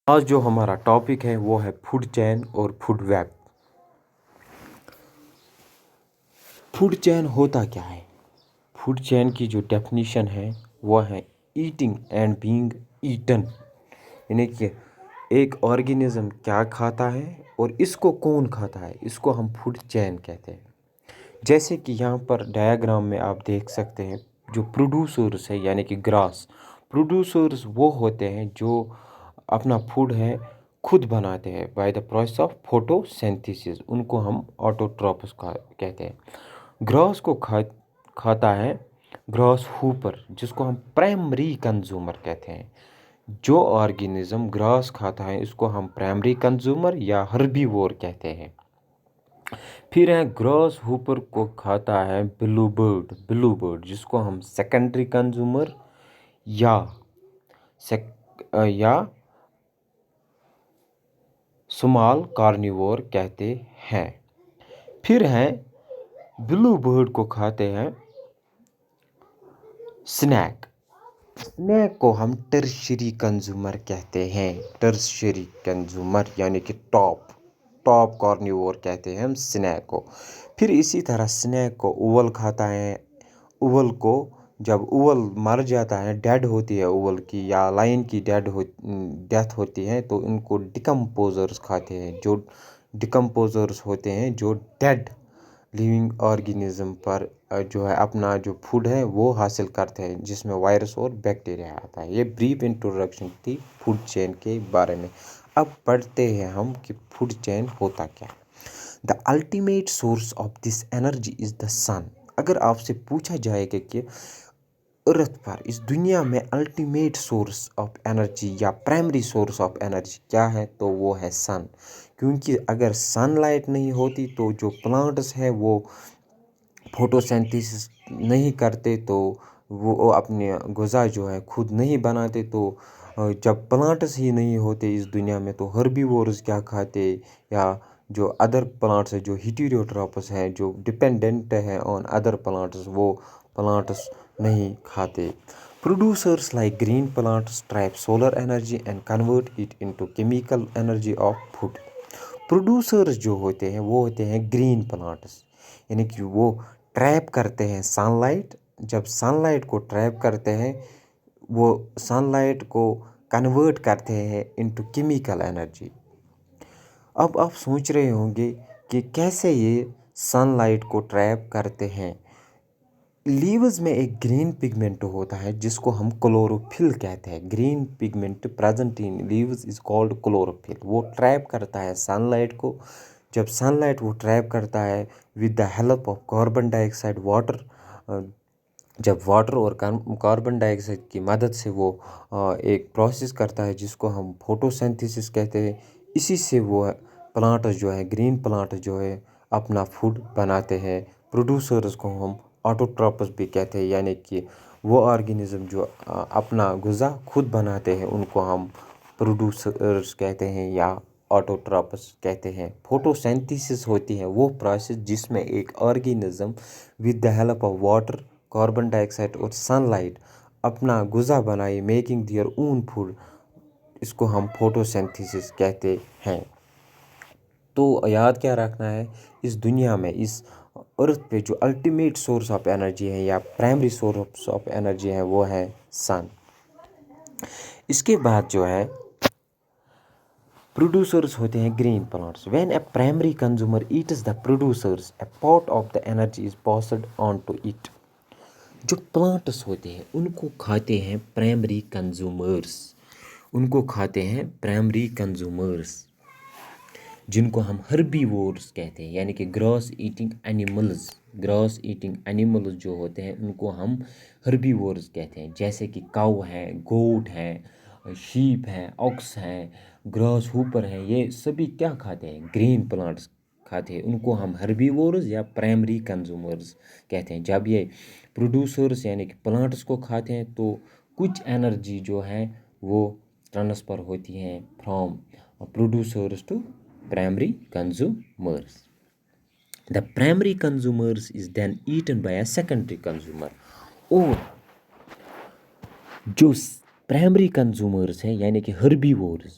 آج جو ہمارا ٹاپک ہے وہ ہے فوڈ چین اور فوڈ ویب۔ فوڈ چین ہوتا کیا ہے؟ فوڈ چین کی جو ڈیفینیشن ہے وہ ہے ایٹنگ اینڈ بینگ ایٹن، یعنی کہ ایک آرگینزم کیا کھاتا ہے اور اس کو کون کھاتا ہے، اس کو ہم فوڈ چین کہتے ہیں۔ جیسے کہ یہاں پر ڈایاگرام میں آپ دیکھ سکتے ہیں جو پروڈیوسرز ہے یعنی کہ گراس پروڈیوسرز وہ ہوتے ہیں جو اپنا فوڈ ہے خود بناتے ہیں بائی دا پروسیس آف فوٹو سینتھیسس، ان کو ہم آٹوٹراپس کہتے ہیں۔ گراس کو کھاتا ہے گراس ہوپر، جس کو ہم پرائمری کنزیومر کہتے ہیں۔ جو آرگینزم گراس کھاتا ہے اس کو ہم پرائمری کنزیومر یا ہربیوور کہتے ہیں۔ پھر ہے گراس ہوپر کو کھاتا ہے بلو برڈ، جس کو ہم سیکنڈری کنزیومر یا سمال کارنیور کہتے ہیں۔ پھر ہے بلو برڈ کو کھاتے ہیں سنیک کو ہم ٹرشری کنزیومر کہتے ہیں۔ ٹرشری کنزیومر یعنی کہ ٹاپ کارنیور کہتے ہیں ہم سنیک کو۔ پھر اسی طرح سنیک کو اول کھاتا ہے۔ اول کو جب اول مر جاتا ہے، ڈیڈ ہوتی ہے اول کی یا لائن کی ڈیتھ ہوتی ہے، تو ان کو ڈیکمپوزرز کھاتے ہیں۔ جو ڈیکمپوزرز ہوتے ہیں جو ڈیڈ لیونگ آرگینزم پر جو ہے اپنا جو فوڈ ہے وہ حاصل کرتے ہیں، جس میں وائرس اور بیکٹیریا آتا ہے۔ یہ بریف انٹروڈکشن تھی فوڈ چین کے بارے میں۔ اب پڑھتے ہیں ہم کہ فوڈ چین ہوتا کیا ہے۔ The ultimate source of this energy is the sun. اگر آپ سے پوچھا جائے کہ ارتھ پر اس دنیا میں الٹیمیٹ سورس آف انرجی یا پرائمری سورس آف انرجی کیا ہے، تو وہ ہے سن۔ کیونکہ اگر سن لائٹ نہیں ہوتی تو جو پلانٹس ہیں وہ فوٹو سینتھیسس نہیں کرتے، تو وہ اپنے غذا جو ہے خود نہیں بناتے۔ تو جب پلانٹس ہی نہیں ہوتے اس دنیا میں تو ہربیورز کیا کھاتے، یا جو ادر پلانٹس ہیں جو ہیٹیروٹراپس ہیں جو ڈپینڈنٹ ہے آن ادر پلانٹس، وہ پلانٹس نہیں کھاتے۔ Producers like green plants trap solar energy and convert it into chemical energy of food. Producers جو ہوتے ہیں وہ ہوتے ہیں گرین پلانٹس، یعنی کہ وہ ٹریپ کرتے ہیں سن لائٹ۔ جب سن لائٹ کو ٹریپ کرتے ہیں وہ سن لائٹ کو کنورٹ کرتے ہیں انٹو کیمیکل انرجی۔ اب آپ سوچ رہے ہوں گے کہ کیسے یہ سن لائٹ کو ٹریپ کرتے ہیں۔ لیوز میں ایک گرین پگمنٹ ہوتا ہے جس کو ہم کلوروفل کہتے ہیں۔ Green pigment present in leaves is called chlorophyll. وہ ٹریپ کرتا ہے سن لائٹ کو۔ جب سن لائٹ وہ ٹریپ کرتا ہے with the help of carbon dye oxide water, جب واٹر اور کاربن ڈائی آکسائڈ کی مدد سے وہ ایک پروسیس کرتا ہے جس کو ہم فوٹو سینتھیسس کہتے ہیں، اسی سے وہ پلانٹس جو ہے گرین پلانٹس جو ہے اپنا فوڈ بناتے ہیں۔ پروڈیوسرز کو ہم آٹوٹراپس بھی کہتے ہیں، یعنی کہ وہ آرگینزم جو اپنا غذا خود بناتے ہیں ان کو ہم پروڈیوسرز کہتے ہیں یا آٹوٹراپس کہتے ہیں۔ فوٹو سینتھیسس ہوتی ہے وہ پروسیس جس میں ایک organism with the help of water, carbon dye oxide اور سن لائٹ اپنا غذا بنائے، میکنگ دیئر اون فوڈ، اس کو ہم فوٹو سینتھیسس کہتے ہیں۔ تو یاد کیا رکھنا ہے، اس دنیا میں اس ارتھ پہ جو الٹیمیٹ سورس آف انرجی ہے یا پرائمری سورس آف انرجی ہے وہ ہے سن۔ اس کے بعد جو ہے پروڈیوسرز ہوتے ہیں green plants. When a primary consumer eats the producers a part of the energy is passed on to it. جو پلانٹس ہوتے ہیں ان کو کھاتے ہیں پرائمری کنزیومرز، جن کو ہم ہربیورز کہتے ہیں، یعنی کہ گراس ایٹنگ اینیملز جو ہوتے ہیں ان کو ہم ہربیورز کہتے ہیں۔ جیسے کہ کاؤ ہے، گوٹ ہے، شیپ ہے، آکس ہے، گراس ہوپر ہے، یہ سبھی کیا کھاتے ہیں؟ گرین پلانٹس کھاتے ہیں۔ ان کو ہم ہربیورز یا پرائمری کنزیومرز کہتے ہیں۔ جب یہ پروڈیوسرز یعنی کہ پلانٹس کو کھاتے ہیں تو کچھ انرجی جو ہے وہ ٹرانسفر ہوتی ہیں from producers to primary consumers. The primary consumers is then eaten by a secondary consumer. اور جو پرائمری کنزیومرز ہیں یعنی کہ ہربیورز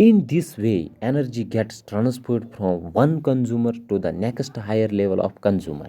In this way, energy gets transferred from one consumer to the next higher level of consumer।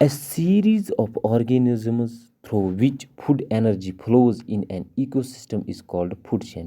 A series of organisms through which food energy flows in an ecosystem is called food chain।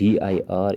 DIRECTIONAL,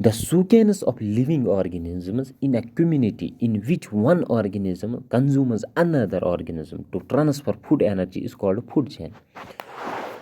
the sequence of living organisms in a community in which one organism consumes another organism to transfer food energy is called food chain।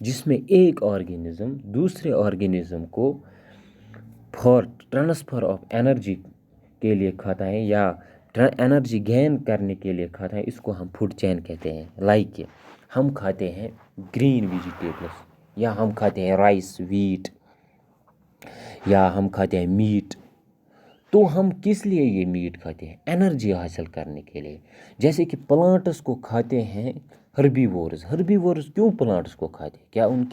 جس میں ایک organism دوسرے organism کو for transfer of energy کے لیے کھاتا ہے یا انرجی گین کرنے کے لیے کھاتا ہے، اس کو ہم فوڈ چین کہتے ہیں۔ لائک ہم کھاتے ہیں گرین ویجیٹیبلس، یا ہم کھاتے ہیں رائس، ویٹ، یا ہم کھاتے ہیں میٹ۔ تو ہم کس لیے یہ میٹ کھاتے ہیں؟ انرجی حاصل کرنے کے لیے۔ جیسے کہ پلانٹس کو کھاتے ہیں ہربیورز۔ ہربیورز کیوں پلانٹس کو کھاتے ہیں؟ کیا ان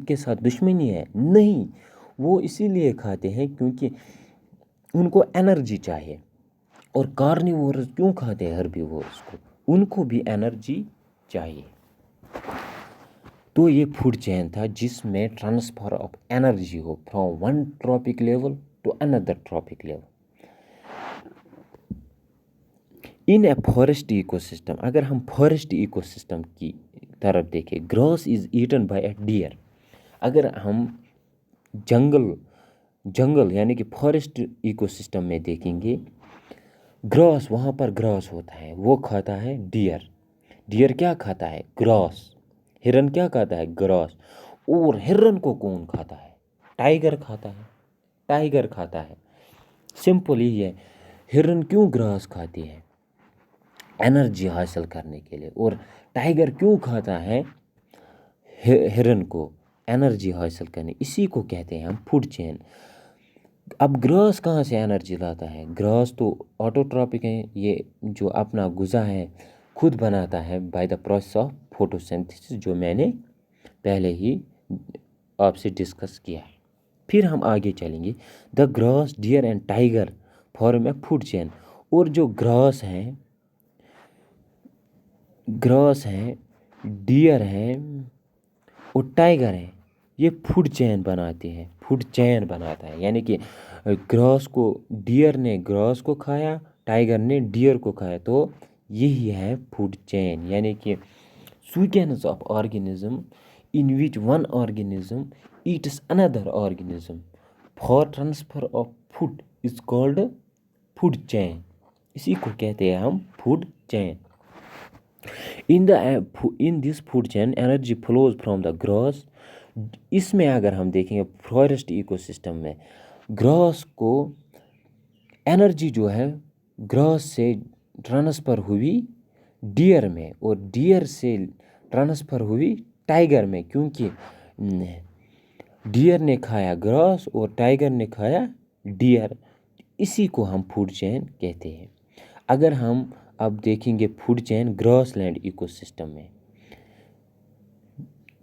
کے ساتھ دشمنی ہے؟ نہیں، وہ اسی لیے کھاتے ہیں کیونکہ ان کو انرجی چاہیے۔ اور کارنیورز کیوں کھاتے ہیں ہربیورز کو؟ ان کو بھی انرجی چاہیے۔ تو یہ فوڈ چین تھا جس میں ٹرانسفر آف انرجی ہو from one trophic level to another trophic level. In a forest ecosystem, اگر ہم فارسٹ ایکو سسٹم کی طرف دیکھیں، grass is eaten by a deer. اگر ہم جنگل یعنی کہ فارسٹ ایکو سسٹم میں دیکھیں گے، گراس، وہاں پر گراس ہوتا ہے، وہ کھاتا ہے ڈیئر۔ ڈیئر کیا کھاتا ہے؟ گراس۔ ہرن کیا کھاتا ہے؟ گراس۔ اور ہرن کو کون کھاتا ہے؟ ٹائیگر کھاتا ہے۔ ٹائیگر کھاتا ہے۔ سمپل ہی ہے۔ ہرن کیوں گراس کھاتی ہے؟ انرجی حاصل کرنے کے لیے۔ اور ٹائیگر کیوں کھاتا ہے ہرن کو؟ انرجی حاصل کرنے۔ اسی کو کہتے ہیں ہم فوڈ چین۔ اب گراس کہاں سے انرجی لاتا ہے؟ گراس تو آٹوٹراپک ہے، یہ جو اپنا غذا ہے خود بناتا ہے بائی دا پروسیس آف فوٹوسینتھسس، جو میں نے پہلے ہی آپ سے ڈسکس کیا ہے۔ پھر ہم آگے چلیں گے۔ The grass, deer and tiger form a food chain. اور جو گراس ہیں، ڈیئر ہیں اور ٹائیگر ہیں، یہ فوڈ چین بناتے ہیں۔ فوڈ چین بناتا ہے، یعنی کہ گراس کو، ڈیئر نے گراس کو کھایا، ٹائیگر نے ڈیئر کو کھایا، تو یہی ہے فوڈ چین۔ یعنی کہ sequence of organism in which one organism eats another organism for transfer of food is called food chain. اسی کو کہتے ہیں ہم food chain. In this food chain energy flows from the grass. اس میں اگر ہم دیکھیں گے فارسٹ ایکو سسٹم میں، گراس کو انرجی جو ہے گراس سے ٹرانسفر ہوئی ڈیئر میں، اور ڈیئر سے ٹرانسفر ہوئی ٹائیگر میں، کیونکہ ڈیئر نے کھایا گراس اور ٹائیگر نے کھایا ڈیئر۔ اسی کو ہم فوڈ چین کہتے ہیں۔ اگر ہم اب دیکھیں گے food chain grassland ecosystem میں،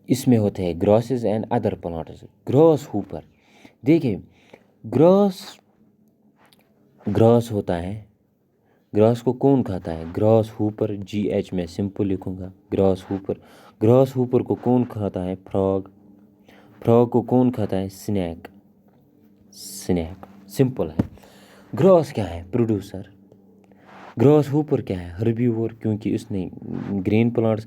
اس میں ہوتے ہیں grasses and other plants. Grasshopper, دیکھیں گراس ہوتا ہے، گراس کو کون کھاتا ہے؟ گراس ہوپر، GH میں سمپل لکھوں گا، گراس ہوپر کو کون کھاتا ہے؟ فراگ کو کون کھاتا ہے؟ سنیک سمپل ہے۔ گراس کیا ہے؟ پروڈیوسر۔ گراس ہوپر کیا ہے؟ ہربیور، کیونکہ اس نے گرین پلانٹس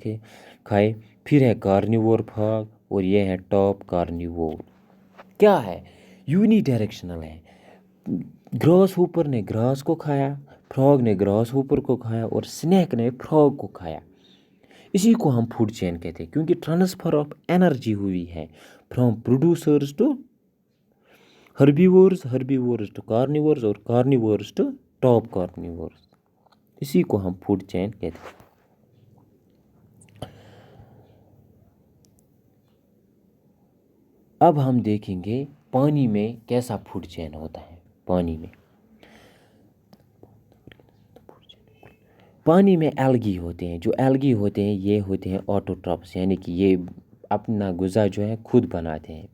کھائے۔ پھر ہے کارنیور فراگ، اور یہ ہے ٹاپ کارنیور۔ کیا ہے؟ یونی ڈائریکشنل ہے۔ گراس ہوپر نے گراس کو کھایا، فراگ نے گراس ہوپر کو کھایا، اور سنیک نے فراگ کو کھایا۔ اسی کو ہم فوڈ چین کہتے ہیں، کیونکہ ٹرانسفر آف انرجی ہوئی ہے فرام پروڈیوسرز ٹو ہربیورز ٹو کارنیورز، اور کارنیورز ٹو ٹاپ کارنیورز۔ اسی کو ہم فوڈ چین کہتے ہیں۔ اب ہم دیکھیں گے پانی میں کیسا فوڈ چین ہوتا ہے۔ پانی میں الگی ہوتے ہیں۔ جو الگی ہوتے ہیں یہ ہوتے ہیں آٹوٹراپس، یعنی کہ یہ اپنا غذا جو ہے خود بناتے ہیں۔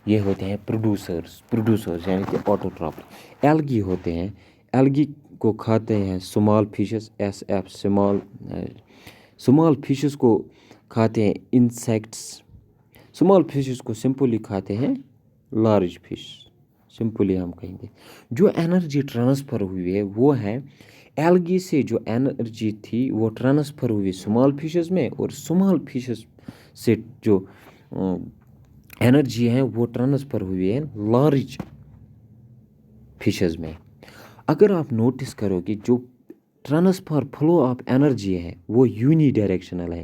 یہ ہوتے ہیں پروڈیوسرز یعنی کہ آٹوٹراپس۔ الگی ہوتے ہیں، الگی کو کھاتے ہیں سمال فشز، سمال فشز کو کھاتے ہیں انسیکٹس۔ سمال فشز کو سمپلی کھاتے ہیں لارج فش، سمپلی ہم کہیں گے۔ جو انرجی ٹرانسفر ہوئی ہے وہ ہے الگی سے، جو انرجی تھی وہ ٹرانسفر ہوئی سمال فشز میں، اور سمال فشز سے جو انرجی ہے وہ ٹرانسفر ہوئی ہے لارج فشز میں۔ اگر آپ نوٹس کرو کہ جو ٹرانسفر فلو آف انرجی ہے وہ یونی ڈائریکشنل ہے،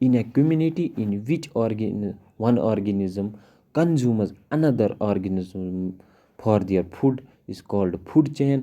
in a community in which one organism consumes another organism for their food is called food chain,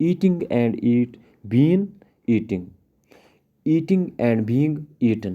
eating and being eaten।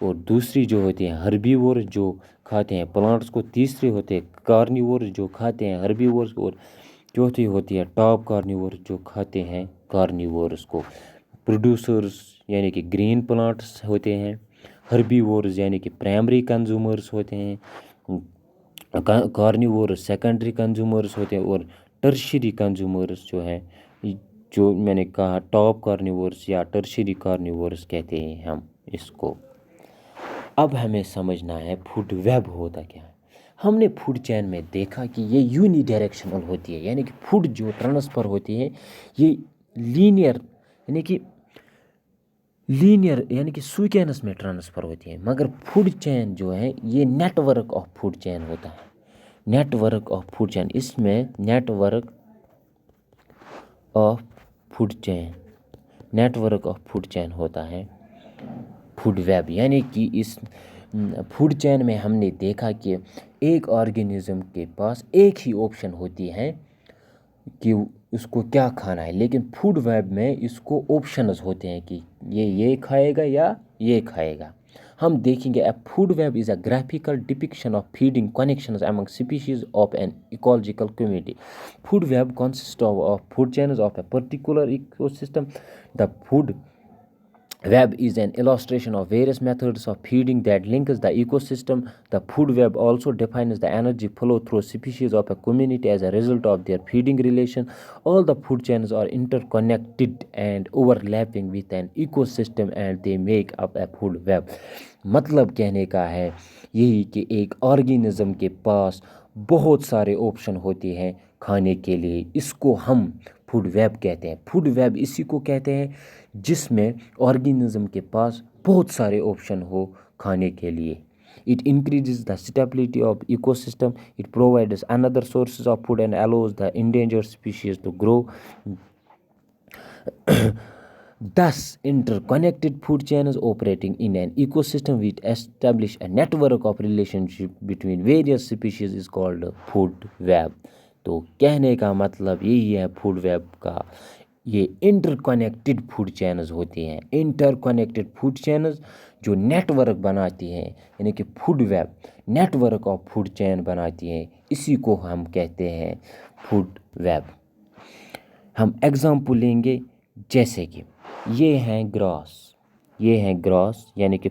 اور دوسری جو ہوتی ہیں ہربیورز جو کھاتے ہیں پلانٹس کو، تیسری ہوتے ہیں کارنیورز جو کھاتے ہیں ہربیورز کو، اور چوتھی ہوتی ہے ٹاپ کارنیورز جو کھاتے ہیں کارنیورز کو۔ پروڈیوسرز یعنی کہ گرین پلانٹس ہوتے ہیں، ہربیورز یعنی کہ پرائمری کنزیومرز ہوتے ہیں، کارنیورز سیکنڈری کنزیومرز ہوتے ہیں، اور ٹرشری کنزیومرز جو ہیں، جو میں نے کہا ٹاپ کارنیورز یا ٹرشری کارنیورز کہتے ہیں ہم اس کو۔ اب ہمیں سمجھنا ہے فوڈ ویب ہوتا کیا ہے۔ ہم نے فوڈ چین میں دیکھا کہ یہ یونی ڈائریکشنل ہوتی ہے، یعنی کہ فوڈ جو ٹرانسفر ہوتی ہے یہ لینئر یعنی کہ سیکوینس میں ٹرانسفر ہوتی ہے، مگر فوڈ چین جو ہے یہ network of food chain ہوتا ہے۔ Network of food chain, اس میں network of food chain ہوتا ہے فوڈ ویب، یعنی کہ اس فوڈ چین میں ہم نے دیکھا کہ ایک آرگینزم کے پاس ایک ہی آپشن ہوتی ہے کہ اس کو کیا کھانا ہے، لیکن فوڈ ویب میں اس کو آپشنز ہوتے ہیں کہ یہ کھائے گا یا یہ کھائے گا۔ ہم دیکھیں گے food web is a graphical depiction of feeding connections among species of an ecological community. Food web consists of food chains of a particular ecosystem. The food web is an illustration of various methods of feeding that links the ecosystem. The food web also defines the energy flow through species of a community as a result of their feeding relation. All the food chains are interconnected and overlapping with an ecosystem and they make up a food web. مطلب کہنے کا ہے یہی کہ ایک organism کے پاس بہت سارے آپشن ہوتے ہیں کھانے کے لیے، اس کو ہم فوڈ ویب کہتے ہیں۔ فوڈ ویب اسی کو کہتے ہیں جس میں آرگینزم کے پاس بہت سارے آپشن ہو کھانے کے لیے۔ It increases the stability of ecosystem. It provides another sources of food and allows the endangered species to grow. Thus, interconnected food chains operating in an ecosystem which establish a network of relationship between various species is called food web. تو کہنے کا مطلب یہی ہے food web کا، یہ inter connected food chains ہوتی ہیں۔ انٹر کنیکٹڈ فوڈ چینز جو نیٹ ورک بناتی ہیں، یعنی کہ food web network of food chain بناتی ہیں، اسی کو ہم کہتے ہیں فوڈ ویب۔ ہم ایگزامپل لیں گے، جیسے کہ یہ ہیں گراس یعنی کہ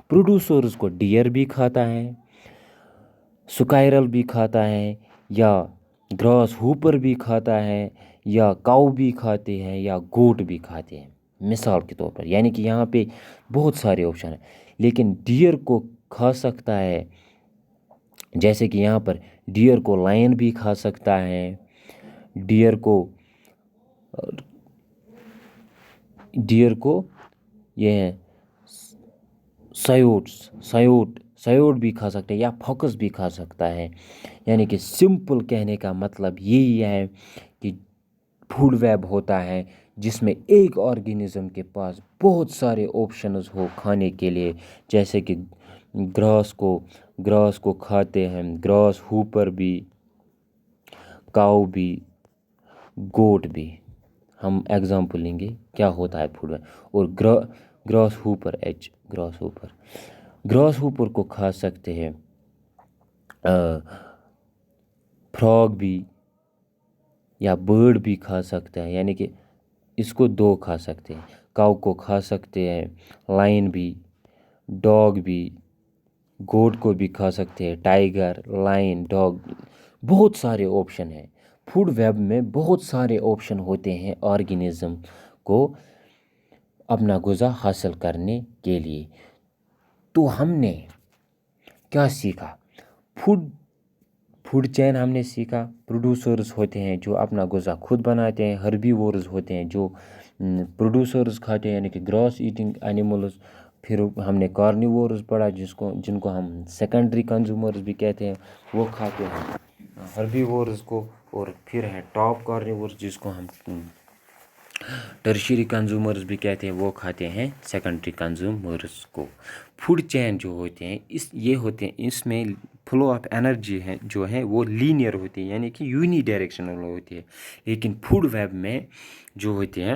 پروڈیوسرز کو ڈیئر بھی کھاتا ہے، سکائرل بھی کھاتا ہے، یا گراس ہوپر بھی کھاتا ہے، یا کاؤ بھی کھاتے ہیں، یا گوٹ بھی کھاتے ہیں مثال کے طور پر، یعنی کہ یہاں پہ بہت سارے آپشن ہیں۔ لیکن ڈیئر کو کھا سکتا ہے، جیسے کہ یہاں پر ڈیئر کو لائن بھی کھا سکتا ہے، ڈیئر کو یہ سیوٹ بھی کھا سکتا ہے، یا فوکس بھی کھا سکتا ہے۔ یعنی کہ سمپل کہنے کا مطلب یہی ہے کہ فوڈ ویب ہوتا ہے جس میں ایک آرگینزم کے پاس بہت سارے آپشنز ہو کھانے کے لیے، جیسے کہ گراس کو کھاتے ہیں، گراس ہوپر بھی، کاؤ بھی، گوٹ بھی۔ ہم ایگزامپل لیں گے کیا ہوتا ہے فوڈ ویب۔ اور گراس ہوپر کو کھا سکتے ہیں فراگ بھی، یا برڈ بھی کھا سکتا ہے، یعنی کہ اس کو دو کھا سکتے ہیں۔ کاؤ کو کھا سکتے ہیں، لائن بھی، ڈاگ بھی، گوٹ کو بھی کھا سکتے ہیں، ٹائیگر، لائن، ڈاگ، بہت سارے آپشن ہیں۔ فوڈ ویب میں بہت سارے آپشن ہوتے ہیں آرگینزم کو اپنا غذا حاصل کرنے کے لیے۔ تو ہم نے کیا سیکھا؟ فوڈ چین ہم نے سیکھا، پروڈیوسرز ہوتے ہیں جو اپنا غذا خود بناتے ہیں، ہربیورز ہوتے ہیں جو پروڈیوسرز کھاتے ہیں یعنی کہ گراس ایٹنگ اینیملز۔ پھر ہم نے کارنیورز پڑھا جن کو ہم سیکنڈری کنزیومرز بھی کہتے ہیں، وہ کھاتے ہیں ہربیورز کو، اور پھر ہے ٹاپ کارنیورز جس کو ہم ٹرشری کنزیومرز بھی کہتے ہیں، وہ کھاتے ہیں سیکنڈری کنزیومرز کو۔ فوڈ چین جو ہوتے ہیں یہ ہوتے ہیں، اس میں فلو آف انرجی ہے جو ہے وہ لینئر ہوتی ہے، یعنی کہ یونی ڈائریکشنل ہوتی ہے۔ لیکن فوڈ ویب میں جو ہوتے ہیں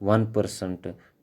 1%